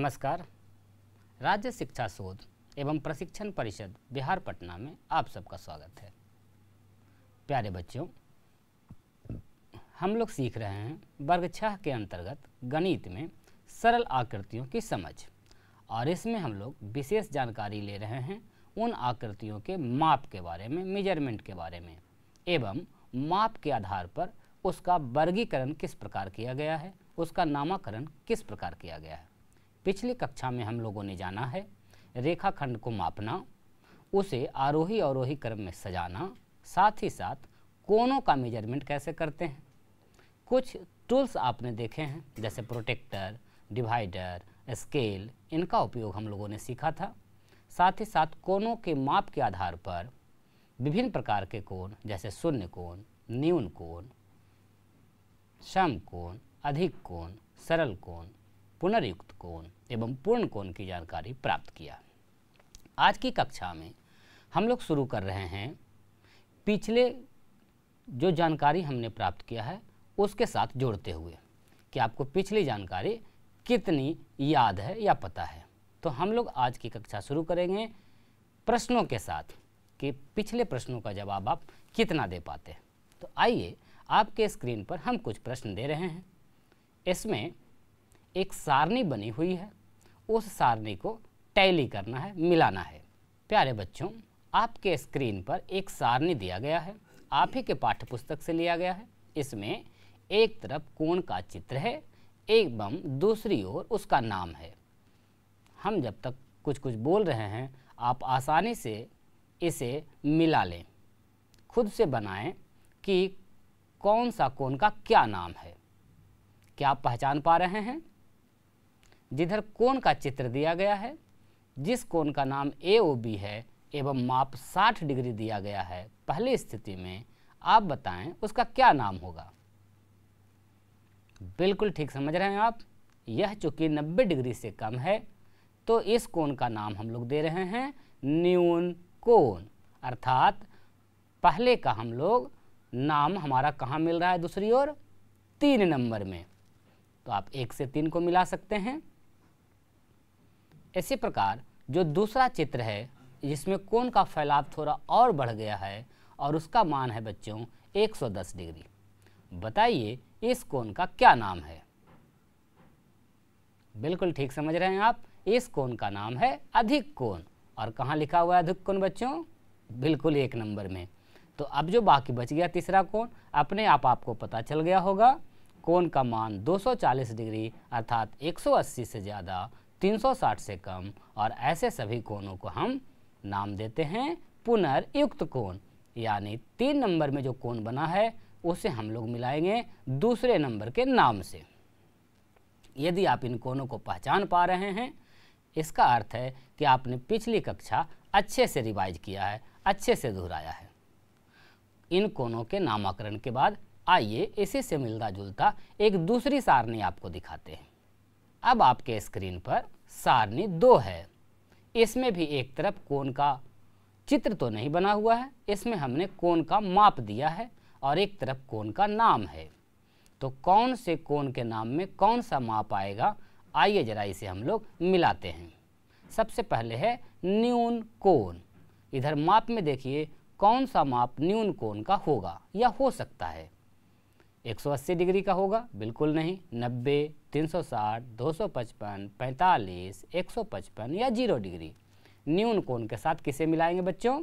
नमस्कार। राज्य शिक्षा शोध एवं प्रशिक्षण परिषद बिहार पटना में आप सबका स्वागत है। प्यारे बच्चों, हम लोग सीख रहे हैं वर्ग 6 के अंतर्गत गणित में सरल आकृतियों की समझ, और इसमें हम लोग विशेष जानकारी ले रहे हैं उन आकृतियों के माप के बारे में, मेजरमेंट के बारे में, एवं माप के आधार पर उसका वर्गीकरण किस प्रकार किया गया है, उसका नामकरण किस प्रकार किया गया है। पिछली कक्षा में हम लोगों ने जाना है रेखाखंड को मापना, उसे आरोही अवरोही क्रम में सजाना, साथ ही साथ कोणों का मेजरमेंट कैसे करते हैं। कुछ टूल्स आपने देखे हैं जैसे प्रोटेक्टर, डिवाइडर, स्केल, इनका उपयोग हम लोगों ने सीखा था। साथ ही साथ कोणों के माप के आधार पर विभिन्न प्रकार के कोण जैसे शून्य कोण, न्यून कोण, सम कोण, अधिक कोण, सरल कोण, पुनर्युक्त कोण एवं पूर्ण कोण की जानकारी प्राप्त किया। आज की कक्षा में हम लोग शुरू कर रहे हैं पिछले जो जानकारी हमने प्राप्त किया है उसके साथ जोड़ते हुए कि आपको पिछली जानकारी कितनी याद है या पता है। तो हम लोग आज की कक्षा शुरू करेंगे प्रश्नों के साथ कि पिछले प्रश्नों का जवाब आप कितना दे पाते हैं। तो आइए, आपके स्क्रीन पर हम कुछ प्रश्न दे रहे हैं। इसमें एक सारणी बनी हुई है, उस सारणी को टैली करना है, मिलाना है। प्यारे बच्चों, आपके स्क्रीन पर एक सारणी दिया गया है, आप ही के पाठ्य पुस्तक से लिया गया है। इसमें एक तरफ कोण का चित्र है एवं दूसरी ओर उसका नाम है। हम जब तक कुछ कुछ बोल रहे हैं, आप आसानी से इसे मिला लें, खुद से बनाएं कि कौन सा कोण का क्या नाम है। क्या आप पहचान पा रहे हैं? जिधर कोण का चित्र दिया गया है, जिस कोण का नाम AOB है एवं माप 60 डिग्री दिया गया है, पहली स्थिति में आप बताएं उसका क्या नाम होगा। बिल्कुल ठीक समझ रहे हैं आप। यह चूंकि 90 डिग्री से कम है तो इस कोण का नाम हम लोग दे रहे हैं न्यून कोण, अर्थात पहले का हम लोग नाम हमारा कहाँ मिल रहा है, दूसरी ओर 3 नंबर में। तो आप 1 से 3 को मिला सकते हैं। इसी प्रकार जो दूसरा चित्र है जिसमें कोण का फैलाव थोड़ा और बढ़ गया है और उसका मान है बच्चों 110 डिग्री। बताइए इस कोण का क्या नाम है। बिल्कुल ठीक समझ रहे हैं आप। इस कोण का नाम है अधिक कोण। और कहाँ लिखा हुआ है अधिक कोण बच्चों? बिल्कुल 1 नंबर में। तो अब जो बाकी बच गया तीसरा कोण, अपने आप आपको पता चल गया होगा। कोण का मान 240 डिग्री अर्थात 180 से ज़्यादा, 360 से कम, और ऐसे सभी कोणों को हम नाम देते हैं पुनर्युक्त कोण। यानी 3 नंबर में जो कोण बना है उसे हम लोग मिलाएंगे दूसरे नंबर के नाम से। यदि आप इन कोणों को पहचान पा रहे हैं, इसका अर्थ है कि आपने पिछली कक्षा अच्छे से रिवाइज किया है, अच्छे से दोहराया है। इन कोणों के नामकरण के बाद आइए इसी से मिलता जुलता एक दूसरी सारणी आपको दिखाते हैं। अब आपके स्क्रीन पर सारणी 2 है। इसमें भी एक तरफ कोण का चित्र तो नहीं बना हुआ है, इसमें हमने कोण का माप दिया है और एक तरफ कोण का नाम है। तो कौन से कोण के नाम में कौन सा माप आएगा, आइए जरा इसे हम लोग मिलाते हैं। सबसे पहले है न्यून कोण। इधर माप में देखिए कौन सा माप न्यून कोण का होगा या हो सकता है। 180 डिग्री का होगा? बिल्कुल नहीं। 90, 360, 255, 45, 155 या 0 डिग्री। न्यून कोण के साथ किसे मिलाएंगे बच्चों?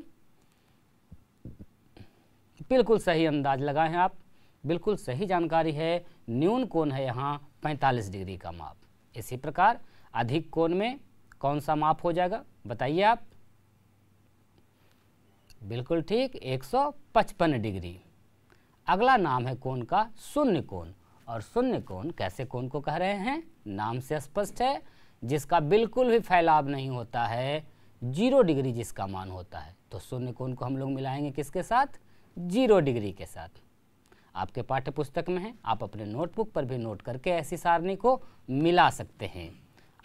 बिल्कुल सही अंदाज लगाए हैं आप, बिल्कुल सही जानकारी है। न्यून कोण है यहाँ 45 डिग्री का माप। इसी प्रकार अधिक कोण में कौन सा माप हो जाएगा, बताइए आप? बिल्कुल ठीक, 155 डिग्री। अगला नाम है कोण का शून्य कोण। और शून्य कोण कैसे कोण को कह रहे हैं? नाम से स्पष्ट है, जिसका बिल्कुल भी फैलाव नहीं होता है, 0 डिग्री जिसका मान होता है। तो शून्य कोण को हम लोग मिलाएंगे किसके साथ? 0 डिग्री के साथ। आपके पाठ्य पुस्तक में है, आप अपने नोटबुक पर भी नोट करके ऐसी सारणी को मिला सकते हैं।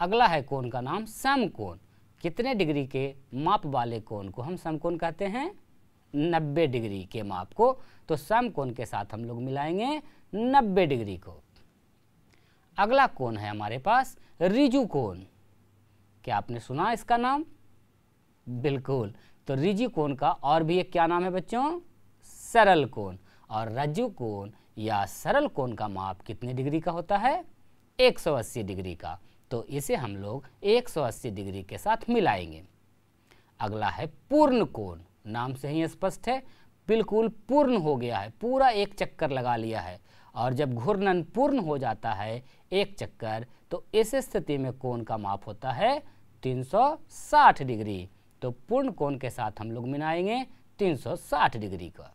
अगला है कोण का नाम समकोण। कितने डिग्री के माप वाले कोण को हम समकोण कहते हैं? 90 डिग्री के माप को। तो समकोण के साथ हम लोग मिलाएंगे 90 डिग्री को। अगला कोण है हमारे पास ऋजु कोण। क्या आपने सुना इसका नाम? बिल्कुल। तो रिजिड कोण का और भी एक क्या नाम है बच्चों? सरल कोण। और रज्जु कोण या सरल कोण का माप कितने डिग्री का होता है? 180 डिग्री का। तो इसे हम लोग 180 डिग्री के साथ मिलाएंगे। अगला है पूर्ण कोण। नाम से ही स्पष्ट है, बिल्कुल पूर्ण हो गया है, पूरा एक चक्कर लगा लिया है। और जब घूर्णन पूर्ण हो जाता है एक चक्कर, तो इस स्थिति में कोण का माप होता है 360 डिग्री। तो पूर्ण कोण के साथ हम लोग मिलाएंगे 360 डिग्री का।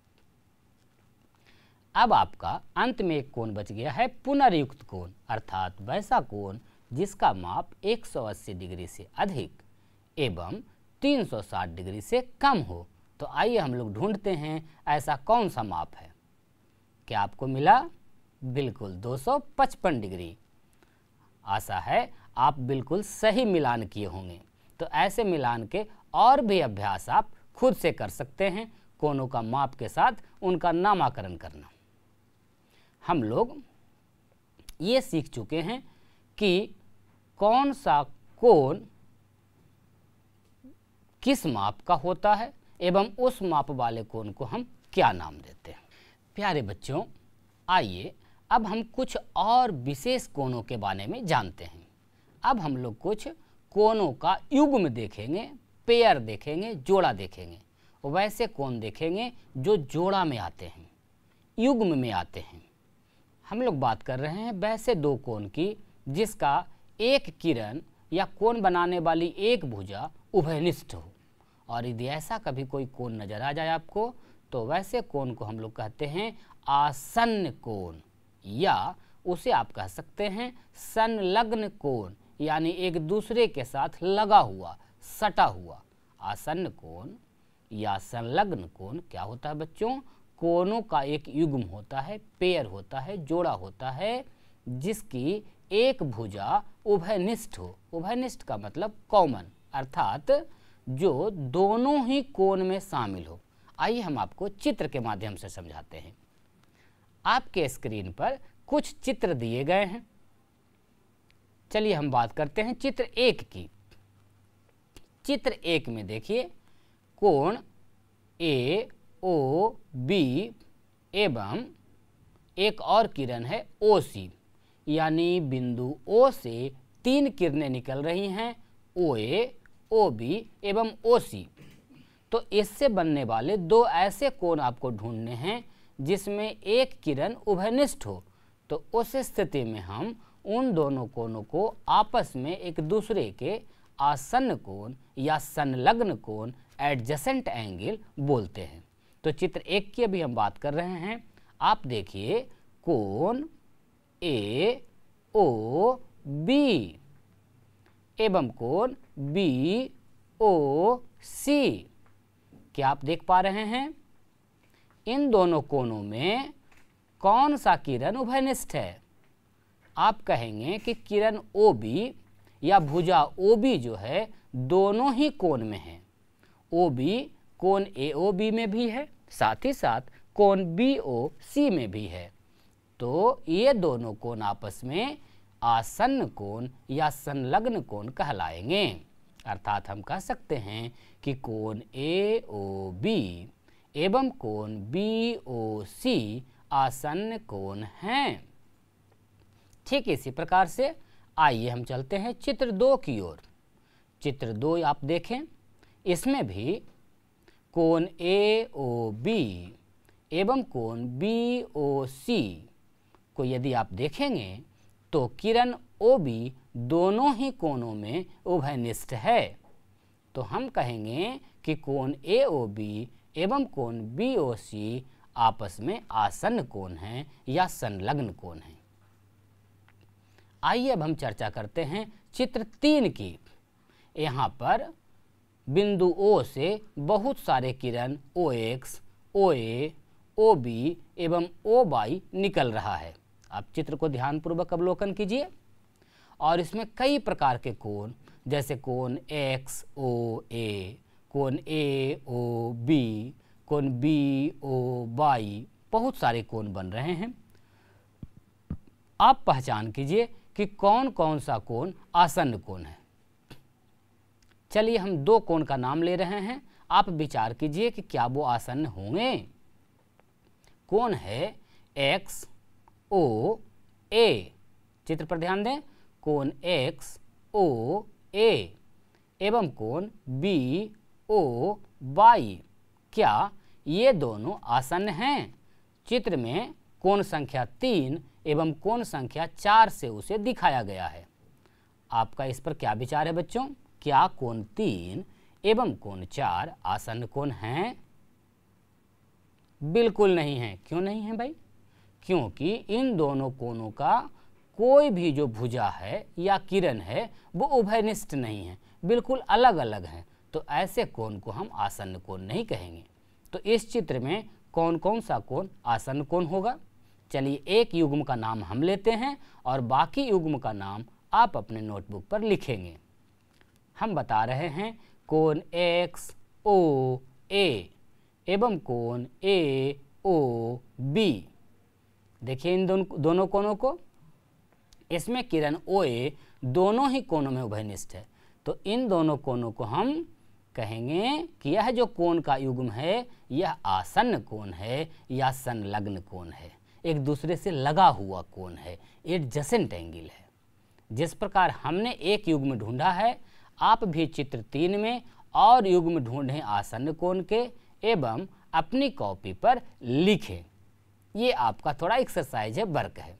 अब आपका अंत में एक कोण बच गया है पुनर्युक्त कोण, अर्थात वैसा कोण जिसका माप 180 डिग्री से अधिक एवं 360 डिग्री से कम हो। तो आइए हम लोग ढूंढते हैं ऐसा कौन सा माप है। क्या आपको मिला? बिल्कुल 255 डिग्री। आशा है आप बिल्कुल सही मिलान किए होंगे। तो ऐसे मिलान के और भी अभ्यास आप खुद से कर सकते हैं, कोणों का माप के साथ उनका नामकरण करना। हम लोग ये सीख चुके हैं कि कौन सा कोण किस माप का होता है एवं उस माप वाले कोण को हम क्या नाम देते हैं। प्यारे बच्चों, आइए अब हम कुछ और विशेष कोणों के बारे में जानते हैं। अब हम लोग कुछ कोणों का युग्म देखेंगे, पेयर देखेंगे, जोड़ा देखेंगे। वैसे कोण देखेंगे जो जोड़ा में आते हैं, युग्म में आते हैं। हम लोग बात कर रहे हैं वैसे दो कोण की जिसका एक किरण या कोण बनाने वाली एक भुजा उभयनिष्ठ हो। और यदि ऐसा कभी कोई कोण नजर आ जाए आपको, तो वैसे कोण को हम लोग कहते हैं आसन्न कोण, या उसे आप कह सकते हैं संलग्न कोण, यानी एक दूसरे के साथ लगा हुआ, सटा हुआ। आसन्न कोण या संलग्न कोण क्या होता है बच्चों? कोणों का एक युग्म होता है, पेयर होता है, जोड़ा होता है, जिसकी एक भुजा उभयनिष्ठ हो। उभयनिष्ठ का मतलब कॉमन, अर्थात जो दोनों ही कोण में शामिल हो। आइए हम आपको चित्र के माध्यम से समझाते हैं। आपके स्क्रीन पर कुछ चित्र दिए गए हैं। चलिए हम बात करते हैं चित्र 1 की। चित्र 1 में देखिए कोण ए ओ बी एवं एक और किरण है ओ सी, यानी बिंदु ओ से 3 किरणें निकल रही हैं, ओ ए, ओ बी एवं ओ सी। तो इससे बनने वाले दो ऐसे कोण आपको ढूंढने हैं जिसमें एक किरण उभयनिष्ठ हो। तो उस स्थिति में हम उन दोनों कोणों को आपस में एक दूसरे के आसन्न कोण या संलग्न कोण, एडजेसेंट एंगल बोलते हैं। तो चित्र 1 की अभी हम बात कर रहे हैं। आप देखिए कोण ए ओ बी एवं कोण बी ओ सी। क्या आप देख पा रहे हैं? इन दोनों कोणों में कौन सा किरण उभयनिष्ठ है? आप कहेंगे कि किरण ओ बी या भुजा ओ बी जो है दोनों ही कोण में है। ओ बी कोण ए ओ बी में भी है, साथ ही साथ कोण बी ओ सी में भी है। तो ये दोनों कोण आपस में आसन्न कोण या संलग्न कोण कहलाएंगे। अर्थात हम कह सकते हैं कि कोण ए ओ बी एवं कोण बी ओ सी आसन्न कोण हैं। ठीक इसी प्रकार से आइए हम चलते हैं चित्र 2 की ओर। चित्र 2 आप देखें, इसमें भी कोण ए ओ बी एवं कोण बी ओ सी को यदि आप देखेंगे तो किरण ओ बी दोनों ही कोणों में उभयनिष्ठ है। तो हम कहेंगे कि कोण ए ओ बी एवं कोण बी ओ सी आपस में आसन्न कोण हैं या संलग्न कोण हैं। आइए अब हम चर्चा करते हैं चित्र 3 की। यहाँ पर बिंदु O से बहुत सारे किरण OX, OA, OB एवं OY निकल रहा है। आप चित्र को ध्यानपूर्वक अवलोकन कीजिए। और इसमें कई प्रकार के कोण, जैसे कोण XOA, कोण AOB, कोण BOY, बहुत सारे कोण बन रहे हैं। आप पहचान कीजिए कि कौन कौन सा कोण आसन्न कोण है। चलिए हम दो कोण का नाम ले रहे हैं, आप विचार कीजिए कि क्या वो आसन्न होंगे। कोण है एक्स ओ ए, चित्र पर ध्यान दें, कोण एक्स ओ ए एवं कोण बी ओ वाई, क्या ये दोनों आसन्न हैं? चित्र में कोण संख्या 3 एवं कोण संख्या 4 से उसे दिखाया गया है। आपका इस पर क्या विचार है बच्चों? क्या कोण 3 एवं कोण 4 आसन्न कोण हैं? बिल्कुल नहीं है। क्यों नहीं है भाई? क्योंकि इन दोनों कोणों का कोई भी जो भुजा है या किरण है वो उभयनिष्ठ नहीं है, बिल्कुल अलग अलग हैं। तो ऐसे कोण को हम आसन्न कोण नहीं कहेंगे। तो इस चित्र में कौन कौन सा कोण आसन्न कोण होगा? चलिए एक युग्म का नाम हम लेते हैं और बाकी युग्म का नाम आप अपने नोटबुक पर लिखेंगे। हम बता रहे हैं कोण एक्स ओ ए एवं कोण ए ओ बी। देखिए इन दोनों कोणों को, इसमें किरण ओ ए दोनों ही कोणों में उभयनिष्ठ है। तो इन दोनों कोणों को हम कहेंगे कि यह जो कोण का युग्म है यह आसन्न कोण है या संलग्न कोण है, एक दूसरे से लगा हुआ कोण है, एडजेसेंट एंगल है। जिस प्रकार हमने एक युग्म ढूंढा है, आप भी चित्र 3 में और युग्म ढूंढें आसन्न कोण के एवं अपनी कॉपी पर लिखें। ये आपका थोड़ा एक्सरसाइज है, वर्क है।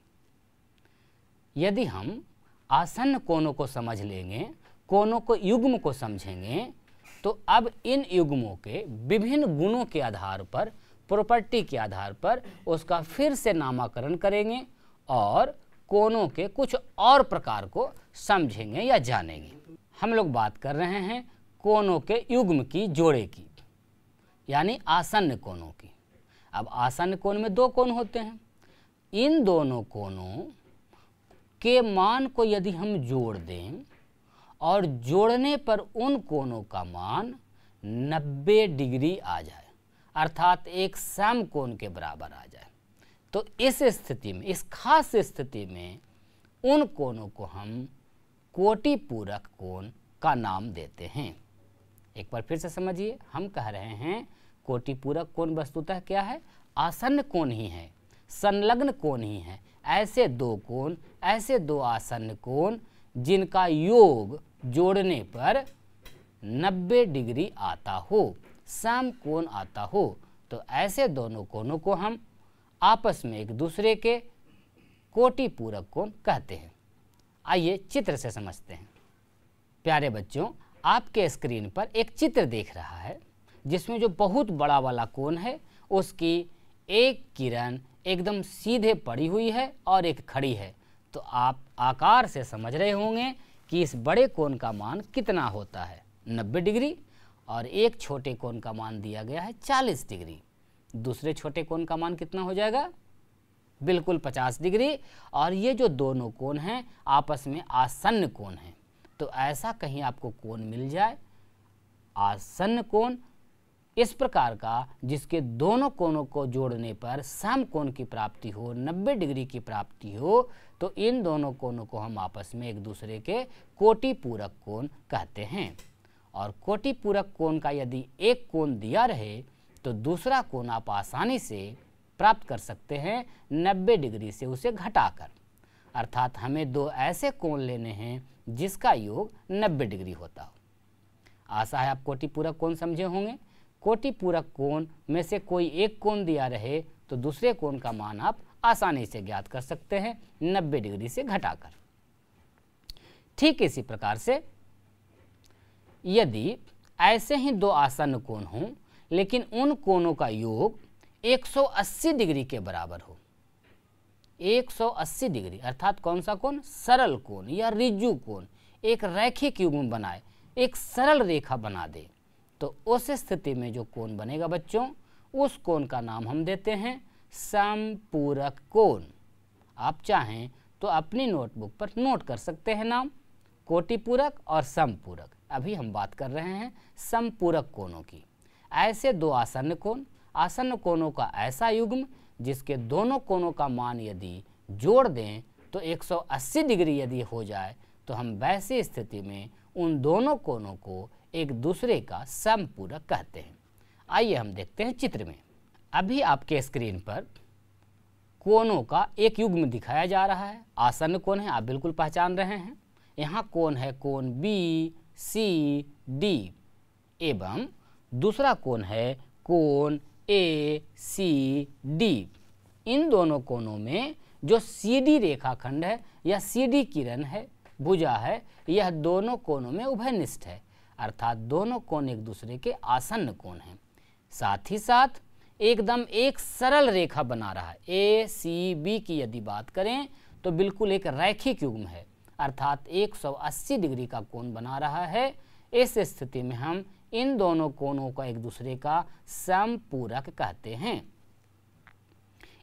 यदि हम आसन्न कोणों को समझ लेंगे, कोणों को युग्म को समझेंगे, तो अब इन युग्मों के विभिन्न गुणों के आधार पर, प्रॉपर्टी के आधार पर उसका फिर से नामकरण करेंगे और कोणों के कुछ और प्रकार को समझेंगे या जानेंगे। हम लोग बात कर रहे हैं कोणों के युग्म की, जोड़े की, यानी आसन्न कोणों की। अब आसन्न कोण में दो कोण होते हैं। इन दोनों कोणों के मान को यदि हम जोड़ दें और जोड़ने पर उन कोणों का मान 90 डिग्री आ जाए, अर्थात एक समकोण के बराबर आ जाए, तो इस स्थिति में, इस खास स्थिति में उन कोणों को हम कोटि पूरक कोण का नाम देते हैं। एक बार फिर से समझिए, हम कह रहे हैं कोटि पूरक कोण वस्तुतः क्या है? आसन्न कोण ही है, संलग्न कोण ही है। ऐसे दो कोण, ऐसे दो आसन्न कोण जिनका योग जोड़ने पर 90 डिग्री आता हो, समकोण आता हो, तो ऐसे दोनों कोणों को हम आपस में एक दूसरे के कोटि पूरक कोण कहते हैं। आइए चित्र से समझते हैं। प्यारे बच्चों, आपके स्क्रीन पर एक चित्र देख रहा है जिसमें जो बहुत बड़ा वाला कोण है उसकी एक किरण एकदम सीधे पड़ी हुई है और एक खड़ी है। तो आप आकार से समझ रहे होंगे कि इस बड़े कोण का मान कितना होता है, 90 डिग्री, और एक छोटे कोण का मान दिया गया है 40 डिग्री। दूसरे छोटे कोण का मान कितना हो जाएगा? बिल्कुल 50 डिग्री। और ये जो दोनों कोण हैं आपस में आसन्न कोण हैं। तो ऐसा कहीं आपको कोण मिल जाए, आसन्न कोण इस प्रकार का जिसके दोनों कोणों को जोड़ने पर समकोण की प्राप्ति हो, 90 डिग्री की प्राप्ति हो, तो इन दोनों कोणों को हम आपस में एक दूसरे के कोटि पूरक कोण कहते हैं। और कोटि पूरक कोण का यदि एक कोण दिया रहे तो दूसरा कोण आप आसानी से प्राप्त कर सकते हैं 90 डिग्री से उसे घटाकर। अर्थात हमें दो ऐसे कोण लेने हैं जिसका योग 90 डिग्री होता हो। आशा है आप कोटि पूरक कोण समझे होंगे। कोटि पूरक कोण में से कोई एक कोण दिया रहे तो दूसरे कोण का मान आप आसानी से ज्ञात कर सकते हैं 90 डिग्री से घटाकर। ठीक इसी प्रकार से यदि ऐसे ही दो आसन्न कोण हों लेकिन उन कोणों का योग 180 डिग्री के बराबर हो, 180 डिग्री अर्थात कौन सा कोण? सरल कोण या रिज्जु कोण, एक रैखिक युग्म बनाए, एक सरल रेखा बना दे, तो उस स्थिति में जो कोण बनेगा बच्चों, उस कोण का नाम हम देते हैं समपूरक कोण। आप चाहें तो अपनी नोटबुक पर नोट कर सकते हैं नाम, कोटि पूरक और समपूरक। अभी हम बात कर रहे हैं समपूरक कोणों की। ऐसे दो आसन्न कोण, आसन्न कोणों का ऐसा युग्म जिसके दोनों कोणों का मान यदि जोड़ दें तो 180 डिग्री यदि हो जाए, तो हम वैसी स्थिति में उन दोनों कोणों को एक दूसरे का समपूरक कहते हैं। आइए हम देखते हैं चित्र में। अभी आपके स्क्रीन पर कोणों का एक युग्म दिखाया जा रहा है। आसन्न कोण है, आप बिल्कुल पहचान रहे हैं। यहाँ कोण है कोण बी सी डी एवं दूसरा कोण है कोण ए सी डी। इन दोनों कोणों में जो सी डी रेखाखंड है या सी डी किरण है, भुजा है, यह दोनों कोणों में उभयनिष्ठ है, अर्थात दोनों कोण एक दूसरे के आसन्न कोण हैं। साथ ही साथ एकदम एक सरल रेखा बना रहा है। ए सी बी की यदि बात करें तो बिल्कुल एक रैखिक युग्म है, अर्थात 180 डिग्री का कोण बना रहा है। इस स्थिति में हम इन दोनों कोणों का एक दूसरे का समपूरक कहते हैं।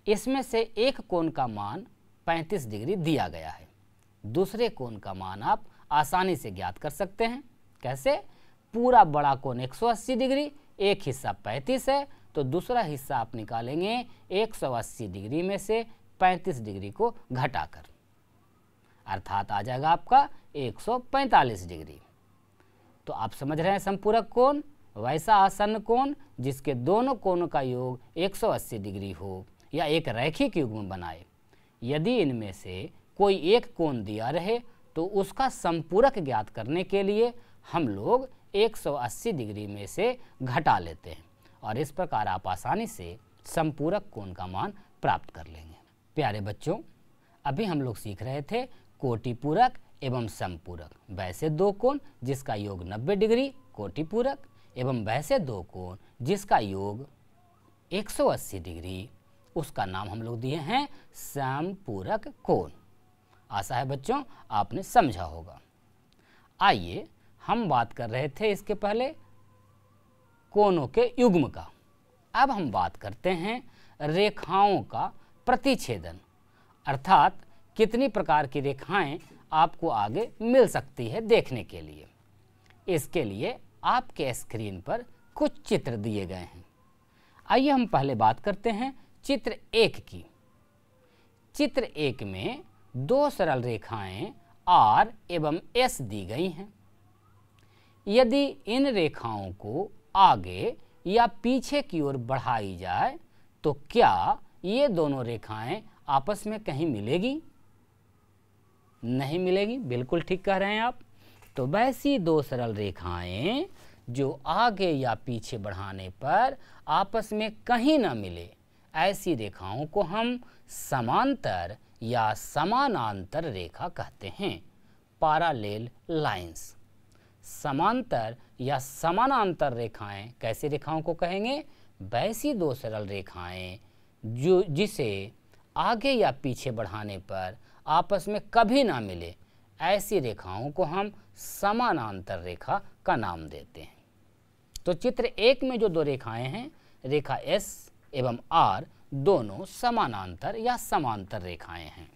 इसमें से एक कोण का मान 35 डिग्री दिया गया है। दूसरे कोण का मान आप आसानी से ज्ञात कर सकते हैं। कैसे? पूरा बड़ा कोण 180 डिग्री, एक हिस्सा 35 है, तो दूसरा हिस्सा आप निकालेंगे 180 डिग्री में से 35 डिग्री को घटाकर, अर्थात आ जाएगा आपका 145 डिग्री। तो आप समझ रहे हैं समपूरक कोण वैसा आसन्न कोण जिसके दोनों कोणों का योग 180 डिग्री हो या एक रैखिक युग्म बनाए। यदि इनमें से कोई एक कोण दिया रहे तो उसका समपूरक ज्ञात करने के लिए हम लोग 180 डिग्री में से घटा लेते हैं और इस प्रकार आप आसानी से समपूरक कोण का मान प्राप्त कर लेंगे। प्यारे बच्चों, अभी हम लोग सीख रहे थे कोटिपूरक एवं समपूरक। वैसे दो कोण जिसका योग 90 डिग्री कोटिपूरक एवं वैसे दो कोण जिसका योग 180 डिग्री, उसका नाम हम लोग दिए हैं समपूरक कोण। आशा है बच्चों आपने समझा होगा। आइए हम बात कर रहे थे इसके पहले कोणों के युग्म का। अब हम बात करते हैं रेखाओं का प्रतिच्छेदन, अर्थात कितनी प्रकार की रेखाएं आपको आगे मिल सकती है देखने के लिए। इसके लिए आपके स्क्रीन पर कुछ चित्र दिए गए हैं। आइए हम पहले बात करते हैं चित्र 1 की। चित्र 1 में दो सरल रेखाएं R एवं S दी गई हैं। यदि इन रेखाओं को आगे या पीछे की ओर बढ़ाई जाए तो क्या ये दोनों रेखाएं आपस में कहीं मिलेगी? नहीं मिलेगी। बिल्कुल ठीक कह रहे हैं आप। तो वैसी दो सरल रेखाएं जो आगे या पीछे बढ़ाने पर आपस में कहीं ना मिले, ऐसी रेखाओं को हम समांतर या समानांतर रेखा कहते हैं। Parallel lines. समांतर या समानांतर रेखाएं कैसे रेखाओं को कहेंगे? वैसी दो सरल रेखाएं जो जिसे आगे या पीछे बढ़ाने पर आपस में कभी ना मिले, ऐसी रेखाओं को हम समानांतर रेखा का नाम देते हैं। तो चित्र 1 में जो दो रेखाएं हैं, रेखा S एवं R, दोनों समानांतर या समांतर रेखाएं हैं।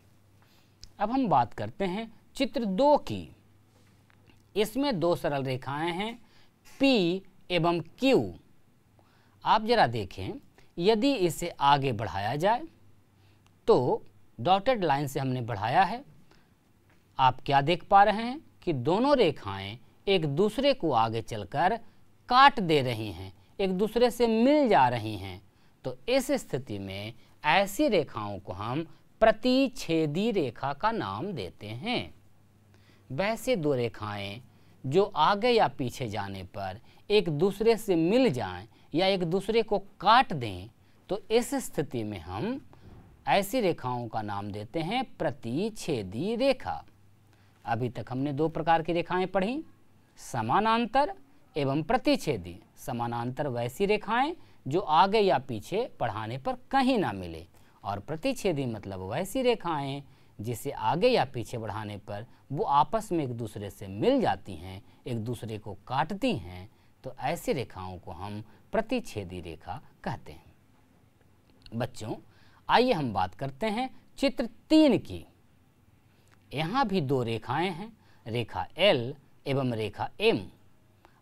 अब हम बात करते हैं चित्र 2 की। इसमें दो सरल रेखाएं हैं P एवं Q। आप जरा देखें, यदि इसे आगे बढ़ाया जाए तो डॉटेड लाइन से हमने बढ़ाया है, आप क्या देख पा रहे हैं कि दोनों रेखाएं एक दूसरे को आगे चलकर काट दे रही हैं, एक दूसरे से मिल जा रही हैं। तो इस स्थिति में ऐसी रेखाओं को हम प्रतिच्छेदी रेखा का नाम देते हैं। वैसे दो रेखाएं जो आगे या पीछे जाने पर एक दूसरे से मिल जाएं या एक दूसरे को काट दें, तो इस स्थिति में हम ऐसी रेखाओं का नाम देते हैं प्रतिच्छेदी रेखा। अभी तक हमने दो प्रकार की रेखाएं पढ़ी, समानांतर एवं प्रतिच्छेदी। समानांतर वैसी रेखाएं जो आगे या पीछे बढ़ाने पर कहीं ना मिले, और प्रतिच्छेदी मतलब वैसी रेखाएं जिसे आगे या पीछे बढ़ाने पर वो आपस में एक दूसरे से मिल जाती हैं, एक दूसरे को काटती हैं। तो ऐसी रेखाओं को हम प्रतिच्छेदी रेखा कहते हैं। बच्चों, आइए हम बात करते हैं चित्र 3 की। यहाँ भी दो रेखाएं हैं, रेखा L एवं रेखा M।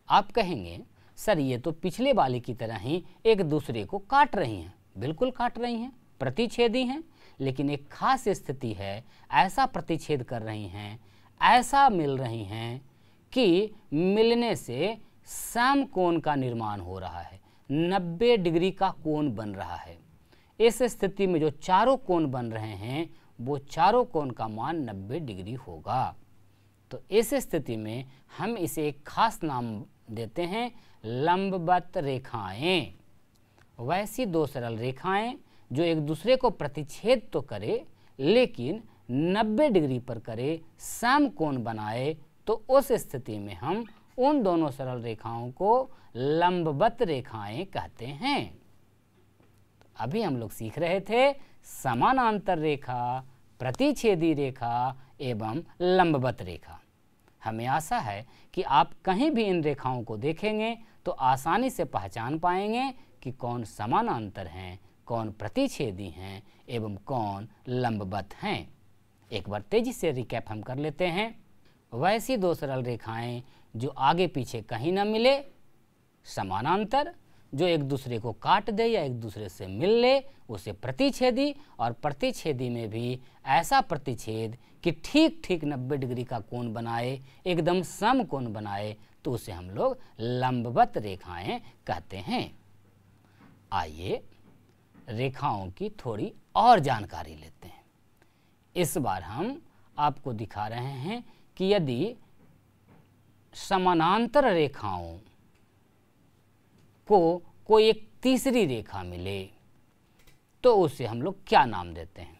आप कहेंगे सर ये तो पिछले वाले की तरह ही एक दूसरे को काट रही हैं। बिल्कुल काट रही हैं, प्रतिच्छेदी हैं, लेकिन एक खास स्थिति है, ऐसा प्रतिच्छेद कर रही हैं, ऐसा मिल रही हैं कि मिलने से समकोण का निर्माण हो रहा है, 90 डिग्री का कोण बन रहा है। इस स्थिति में जो चारों कोण बन रहे हैं वो चारों कोण का मान 90 डिग्री होगा। तो इस स्थिति में हम इसे एक खास नाम देते हैं, लंबवत रेखाएं। वैसी दो सरल रेखाएं जो एक दूसरे को प्रतिच्छेद तो करे लेकिन 90 डिग्री पर करे, समकोण बनाए, तो उस स्थिति में हम उन दोनों सरल रेखाओं को लंबवत रेखाएं कहते हैं। अभी हम लोग सीख रहे थे समानांतर रेखा, प्रतिच्छेदी रेखा एवं लंबवत रेखा। हमें आशा है कि आप कहीं भी इन रेखाओं को देखेंगे तो आसानी से पहचान पाएंगे कि कौन समानांतर हैं, कौन प्रतिच्छेदी हैं एवं कौन लंबवत हैं। एक बार तेजी से रिकैप हम कर लेते हैं। वैसी दो सरल रेखाएं जो आगे पीछे कहीं न मिले, समानांतर, जो एक दूसरे को काट दे या एक दूसरे से मिल ले, उसे प्रतिच्छेदी, और प्रतिच्छेदी में भी ऐसा प्रतिच्छेद कि ठीक ठीक 90 डिग्री का कोण बनाए, एकदम समकोण बनाए, तो उसे हम लोग लंबवत रेखाएं कहते हैं। आइए रेखाओं की थोड़ी और जानकारी लेते हैं। इस बार हम आपको दिखा रहे हैं कि यदि समानांतर रेखाओं को कोई एक तीसरी रेखा मिले तो उसे हम लोग क्या नाम देते हैं।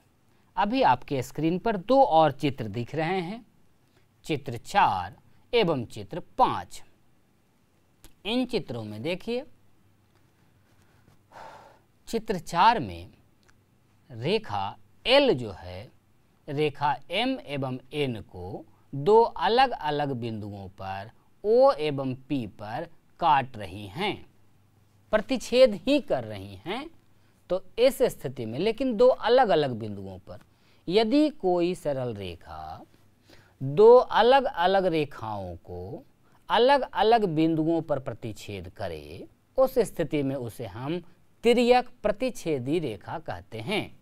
अभी आपके स्क्रीन पर दो और चित्र दिख रहे हैं, चित्र 4 एवं चित्र 5। इन चित्रों में देखिए, चित्र 4 में रेखा L जो है, रेखा M एवं N को दो अलग अलग बिंदुओं पर O एवं P पर काट रही हैं, प्रतिच्छेद ही कर रही हैं। तो इस स्थिति में, लेकिन दो अलग अलग बिंदुओं पर, यदि कोई सरल रेखा दो अलग अलग रेखाओं को अलग अलग बिंदुओं पर प्रतिच्छेद करे, उस स्थिति में उसे हम तिर्यक प्रतिच्छेदी रेखा कहते हैं।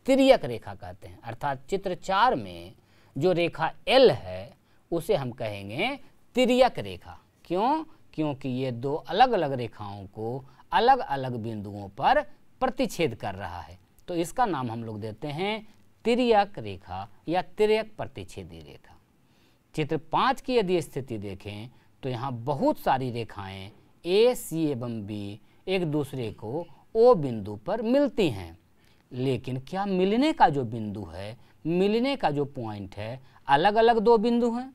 तिर्यक रेखा कहते हैं। अर्थात चित्र 4 में जो रेखा L है उसे हम कहेंगे तिर्यक रेखा। क्यों? क्योंकि ये दो अलग अलग रेखाओं को अलग अलग बिंदुओं पर प्रतिच्छेद कर रहा है, तो इसका नाम हम लोग देते हैं तिर्यक रेखा या तिर्यक प्रतिच्छेदी रेखा। चित्र 5 की यदि स्थिति देखें तो यहाँ बहुत सारी रेखाएं A, C एवं B एक दूसरे को O बिंदु पर मिलती हैं, लेकिन क्या मिलने का जो बिंदु है, मिलने का जो पॉइंट है, अलग अलग दो बिंदु हैं?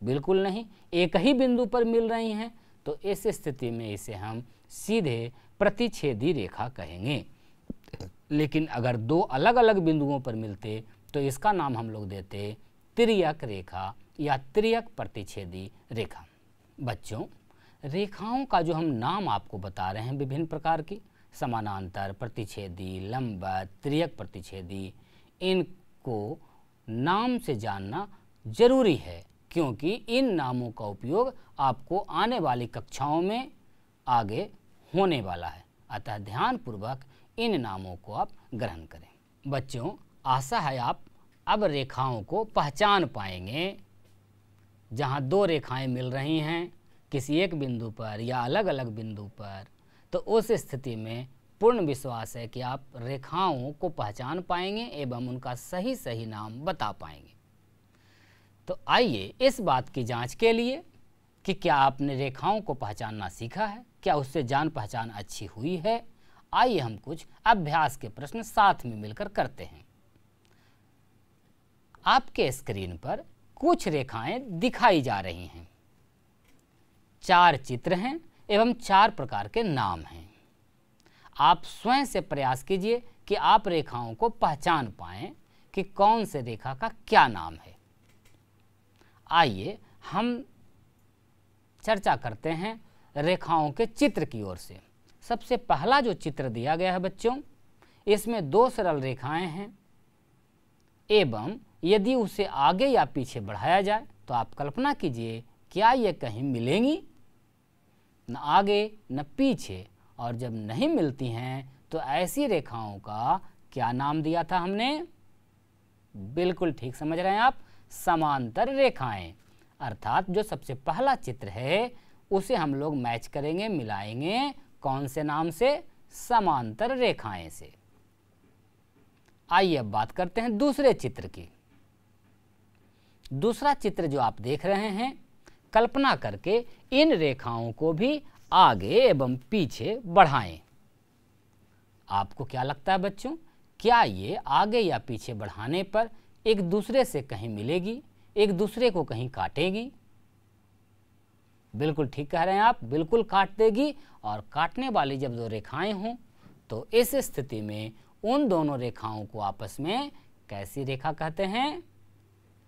बिल्कुल नहीं, एक ही बिंदु पर मिल रही हैं। तो इस स्थिति में इसे हम सीधे प्रतिच्छेदी रेखा कहेंगे। लेकिन अगर दो अलग अलग बिंदुओं पर मिलते तो इसका नाम हम लोग देते तिर्यक रेखा या तिर्यक प्रतिच्छेदी रेखा। बच्चों, रेखाओं का जो हम नाम आपको बता रहे हैं विभिन्न प्रकार की, समानांतर, प्रतिच्छेदी, लंबवत, तिर्यक प्रतिच्छेदी, इनको नाम से जानना जरूरी है, क्योंकि इन नामों का उपयोग आपको आने वाली कक्षाओं में आगे होने वाला है। अतः ध्यानपूर्वक इन नामों को आप ग्रहण करें। बच्चों, आशा है आप अब रेखाओं को पहचान पाएंगे। जहाँ दो रेखाएं मिल रही हैं किसी एक बिंदु पर या अलग अलग बिंदु पर, तो उस स्थिति में पूर्ण विश्वास है कि आप रेखाओं को पहचान पाएंगे एवं उनका सही सही नाम बता पाएंगे। तो आइए इस बात की जांच के लिए कि क्या आपने रेखाओं को पहचानना सीखा है, क्या उससे जान पहचान अच्छी हुई है, आइए हम कुछ अभ्यास के प्रश्न साथ में मिलकर करते हैं। आपके स्क्रीन पर कुछ रेखाएं दिखाई जा रही हैं, 4 चित्र हैं एवं 4 प्रकार के नाम हैं। आप स्वयं से प्रयास कीजिए कि आप रेखाओं को पहचान पाएं कि कौन से रेखा का क्या नाम है। आइए हम चर्चा करते हैं रेखाओं के चित्र की ओर से। सबसे पहला जो चित्र दिया गया है बच्चों, इसमें 2 सरल रेखाएं हैं एवं यदि उसे आगे या पीछे बढ़ाया जाए तो आप कल्पना कीजिए क्या ये कहीं मिलेंगी? न आगे न पीछे। और जब नहीं मिलती हैं तो ऐसी रेखाओं का क्या नाम दिया था हमने? बिल्कुल ठीक समझ रहे हैं आप, समांतर रेखाएं। अर्थात जो सबसे पहला चित्र है उसे हम लोग मैच करेंगे, मिलाएंगे कौन से नाम से? समांतर रेखाएं से। आइए अब बात करते हैं दूसरे चित्र की। दूसरा चित्र जो आप देख रहे हैं, कल्पना करके इन रेखाओं को भी आगे एवं पीछे बढ़ाएं। आपको क्या लगता है बच्चों, क्या ये आगे या पीछे बढ़ाने पर एक दूसरे से कहीं मिलेगी, एक दूसरे को कहीं काटेगी? बिल्कुल ठीक कह रहे हैं आप, बिल्कुल काट देगी। और काटने वाली जब दो रेखाएं हों तो इस स्थिति में उन दोनों रेखाओं को आपस में कैसी रेखा कहते हैं?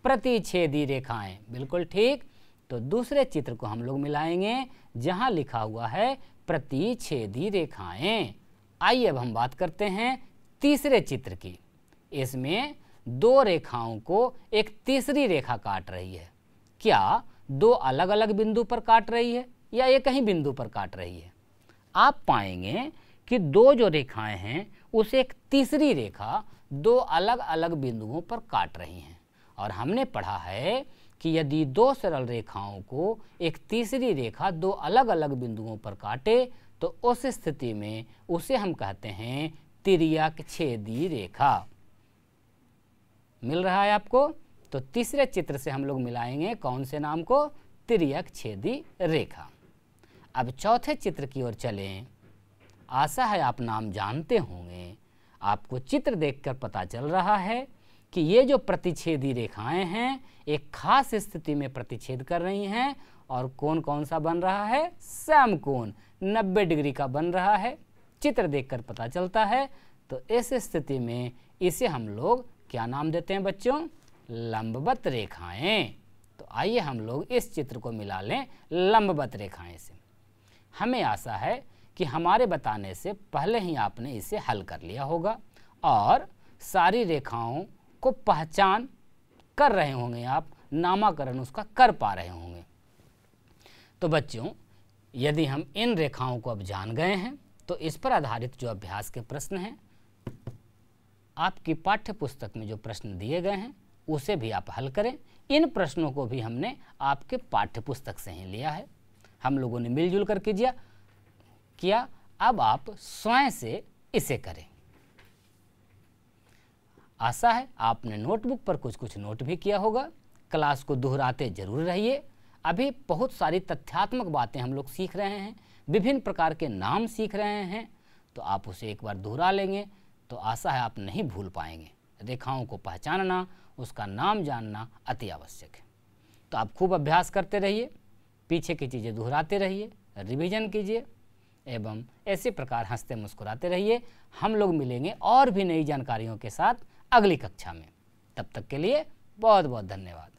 प्रतिच्छेदी रेखाएं। बिल्कुल ठीक। तो दूसरे चित्र को हम लोग मिलाएंगे जहां लिखा हुआ है प्रतिच्छेदी रेखाएं। आइए अब हम बात करते हैं तीसरे चित्र की। इसमें दो रेखाओं को एक तीसरी रेखा काट रही है। क्या दो अलग अलग बिंदु पर काट रही है या एक ही बिंदु पर काट रही है? आप पाएंगे कि दो जो रेखाएं हैं उसे एक तीसरी रेखा दो अलग अलग बिंदुओं पर काट रही हैं। और हमने पढ़ा है कि यदि दो सरल रेखाओं को एक तीसरी रेखा दो अलग अलग बिंदुओं पर काटे तो उस स्थिति में उसे हम कहते हैं तिर्यक छेदी रेखा। मिल रहा है आपको? तो तीसरे चित्र से हम लोग मिलाएंगे कौन से नाम को? तिर्यक छेदी रेखा। अब चौथे चित्र की ओर चलें। आशा है आप नाम जानते होंगे। आपको चित्र देखकर पता चल रहा है कि ये जो प्रतिच्छेदी रेखाएं हैं एक खास स्थिति में प्रतिच्छेद कर रही हैं और कौन कौन सा बन रहा है? समकोण 90 डिग्री का बन रहा है। चित्र देखकर पता चलता है। तो इस स्थिति में इसे हम लोग क्या नाम देते हैं बच्चों? लंबवत रेखाएं। तो आइए हम लोग इस चित्र को मिला लें लंबवत रेखाएं से। हमें आशा है कि हमारे बताने से पहले ही आपने इसे हल कर लिया होगा और सारी रेखाओं को पहचान कर रहे होंगे, आप नामकरण उसका कर पा रहे होंगे। तो बच्चों, यदि हम इन रेखाओं को अब जान गए हैं तो इस पर आधारित जो अभ्यास के प्रश्न हैं, आपकी पाठ्य पुस्तक में जो प्रश्न दिए गए हैं उसे भी आप हल करें। इन प्रश्नों को भी हमने आपके पाठ्य पुस्तक से ही लिया है। हम लोगों ने मिलजुल कर किया। अब आप स्वयं से इसे करें। आशा है आपने नोटबुक पर कुछ कुछ नोट भी किया होगा। क्लास को दोहराते जरूर रहिए। अभी बहुत सारी तथ्यात्मक बातें हम लोग सीख रहे हैं, विभिन्न प्रकार के नाम सीख रहे हैं। तो आप उसे एक बार दोहरा लेंगे तो आशा है आप नहीं भूल पाएंगे। रेखाओं को पहचानना, उसका नाम जानना अति आवश्यक है। तो आप खूब अभ्यास करते रहिए, पीछे की चीज़ें दोहराते रहिए, रिवीजन कीजिए एवं ऐसे प्रकार हंसते मुस्कुराते रहिए। हम लोग मिलेंगे और भी नई जानकारियों के साथ अगली कक्षा में। तब तक के लिए बहुत बहुत धन्यवाद।